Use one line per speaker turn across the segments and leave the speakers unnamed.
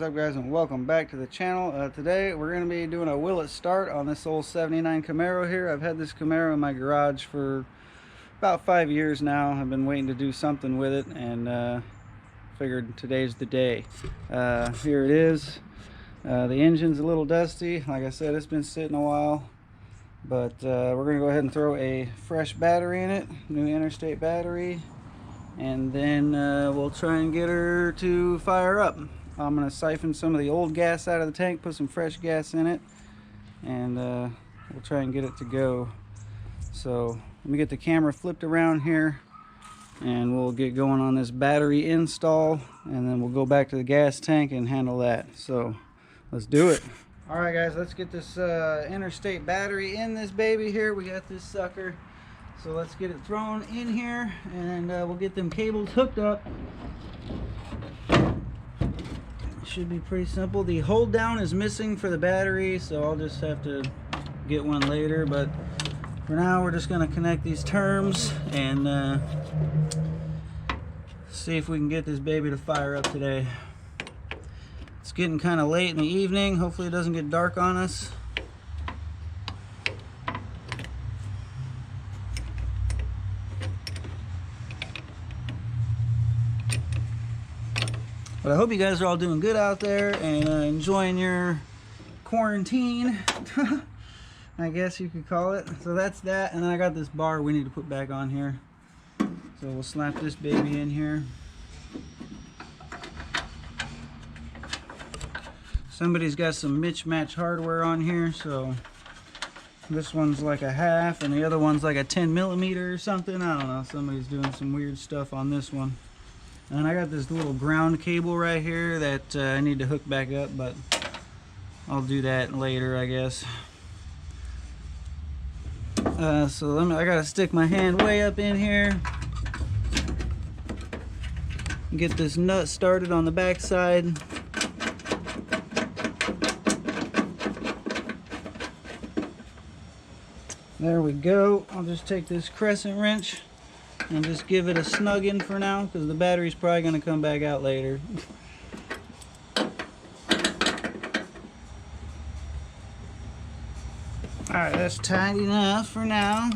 up, guys, and welcome back to the channel. Today we're going to be doing a will it start on this old 79 Camaro here. I've had this Camaro in my garage for about 5 years now. I've been waiting to do something with it, and figured today's the day. Here it is. The engine's a little dusty. Like I said, it's been sitting a while, but we're going to go ahead and throw a fresh battery in it, new interstate battery, and then we'll try and get her to fire up. I'm going to siphon some of the old gas out of the tank, put some fresh gas in it, and we'll try and get it to go. So let me get the camera flipped around here, and we'll get going on this battery install, and then we'll go back to the gas tank and handle that. So let's do it. Alright guys, let's get this interstate battery in this baby here. We got this sucker. So let's get it thrown in here, and we'll get them cables hooked up. Should be pretty simple. The hold down is missing for the battery, so I'll just have to get one later. But for now, we're just going to connect these terms and see if we can get this baby to fire up today. It's getting kind of late in the evening. Hopefully it doesn't get dark on us. But I hope you guys are all doing good out there and enjoying your quarantine, I guess you could call it. So that's that, and then I got this bar we need to put back on here. So we'll slap this baby in here. Somebody's got some mismatch hardware on here, so this one's like a half and the other one's like a 10mm or something. I don't know, somebody's doing some weird stuff on this one. And I got this little ground cable right here that I need to hook back up, but I'll do that later, I guess. So I gotta stick my hand way up in here, get this nut started on the back side. There we go. I'll just take this crescent wrench and just give it a snug in for now, because the battery's probably going to come back out later. Alright, that's tight enough for now.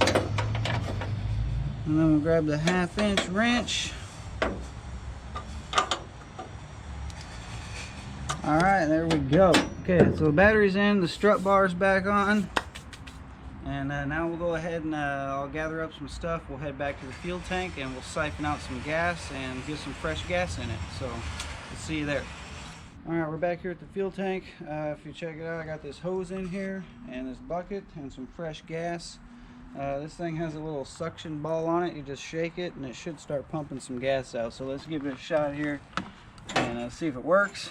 And then we'll grab the 1/2-inch wrench. Alright, there we go. Okay, so the battery's in, the strut bar's back on. And now we'll go ahead and I'll gather up some stuff. We'll head back to the fuel tank and we'll siphon out some gas and get some fresh gas in it. So we'll see you there. Alright, we're back here at the fuel tank. If you check it out, I got this hose in here and this bucket and some fresh gas. This thing has a little suction ball on it. You just shake it and it should start pumping some gas out. So let's give it a shot here and see if it works.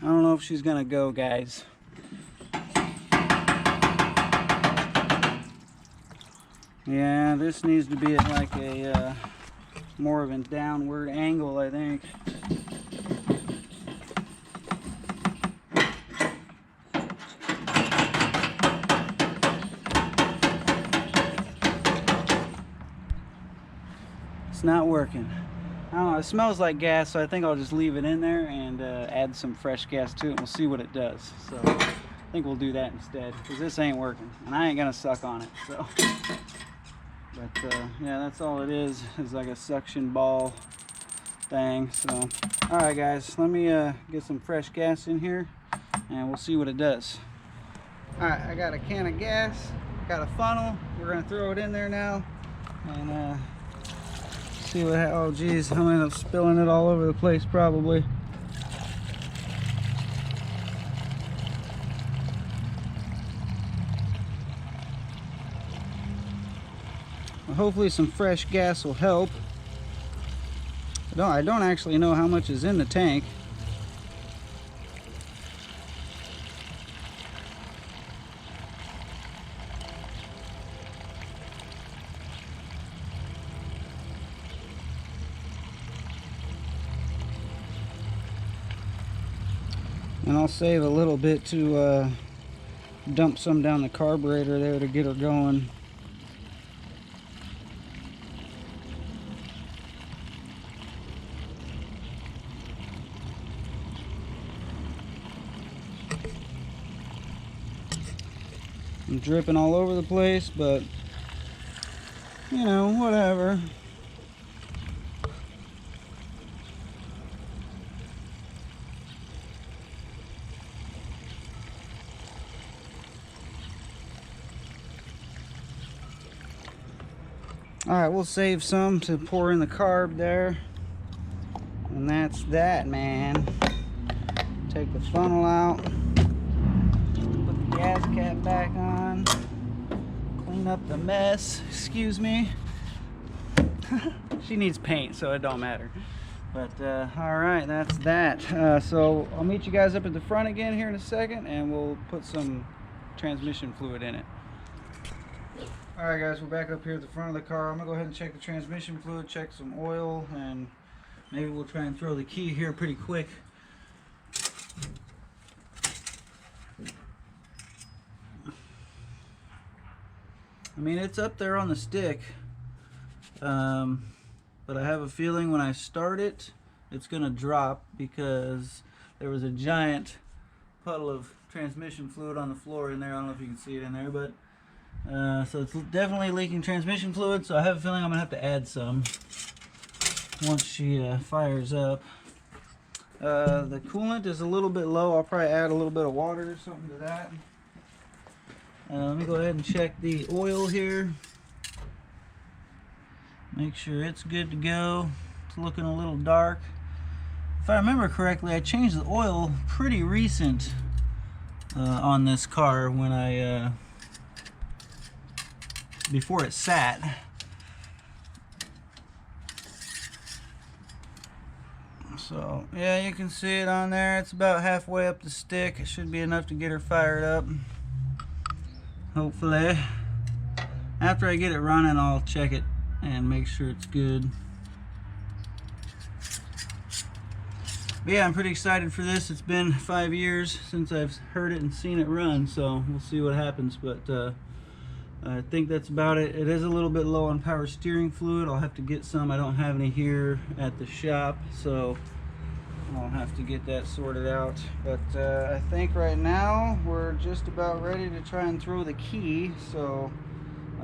I don't know if she's gonna go, guys. Yeah, this needs to be at like a more of a downward angle, I think. It's not working. I don't know, it smells like gas, so I think I'll just leave it in there and add some fresh gas to it, and we'll see what it does. So I think we'll do that instead, because this ain't working and I ain't gonna suck on it. So but yeah, that's all it is like a suction ball thing. So alright guys, let me get some fresh gas in here and we'll see what it does. Alright, I got a can of gas, got a funnel. We're gonna throw it in there now and see what oh geez, I'm gonna end up spilling it all over the place probably. Well, hopefully some fresh gas will help. I don't actually know how much is in the tank. And I'll save a little bit to dump some down the carburetor there to get her going. I'm dripping all over the place, but you know, whatever. Alright, we'll save some to pour in the carb there. And that's that, man. Take the funnel out. Put the gas cap back on. Clean up the mess. Excuse me. She needs paint, so it don't matter. But, alright, that's that. So, I'll meet you guys up at the front again here in a second, and we'll put some transmission fluid in it. Alright guys, we're back up here at the front of the car. I'm going to go ahead and check the transmission fluid, check some oil, and maybe we'll try and throw the key here pretty quick. I mean, it's up there on the stick, but I have a feeling when I start it, it's going to drop because there was a giant puddle of transmission fluid on the floor in there. I don't know if you can see it in there, but so it's definitely leaking transmission fluid, so I have a feeling I'm going to have to add some once she fires up. The coolant is a little bit low. I'll probably add a little bit of water or something to that. Let me go ahead and check the oil here. Make sure it's good to go. It's looking a little dark. If I remember correctly, I changed the oil pretty recent on this car when I before it sat. So yeah, you can see it on there. It's about halfway up the stick. It should be enough to get her fired up, hopefully. After I get it running, I'll check it and make sure it's good. But yeah, I'm pretty excited for this. It's been 5 years since I've heard it and seen it run, so we'll see what happens. But I think that's about it. It is a little bit low on power steering fluid. I'll have to get some. I don't have any here at the shop, so I'll have to get that sorted out. But I think right now we're just about ready to try and throw the key, so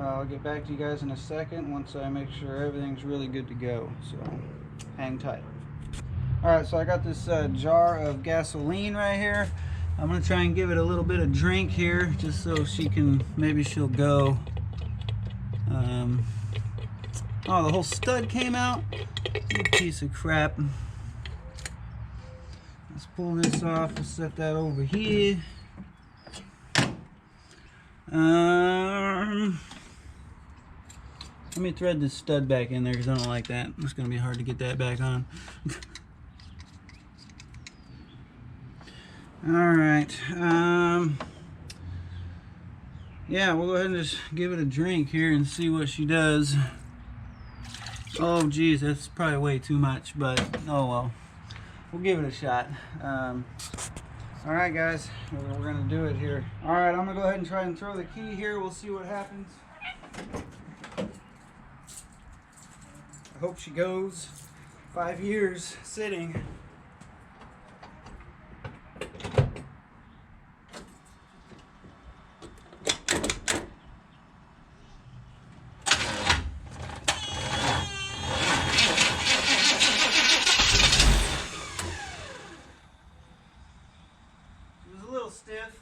I'll get back to you guys in a second once I make sure everything's really good to go. So hang tight. Alright, so I got this jar of gasoline right here. I'm going to try and give it a little bit of drink here, just so she can, maybe she'll go. Oh, the whole stud came out? You piece of crap. Let's pull this off and set that over here. Let me thread this stud back in there because I don't like that. It's going to be hard to get that back on. Alright, yeah, we'll go ahead and just give it a drink here and see what she does. Oh geez, that's probably way too much, but oh well, we'll give it a shot. Alright guys, we're gonna do it here. Alright, I'm gonna go ahead and try and throw the key here. We'll see what happens. I hope she goes. 5 years sitting. Stiff.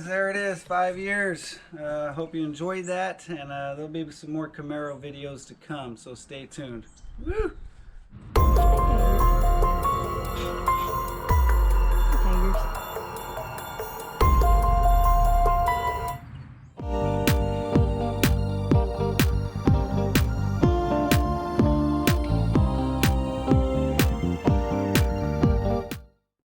guys, there it is, 5 years. Hope you enjoyed that, and there'll be some more Camaro videos to come, so stay tuned. Woo!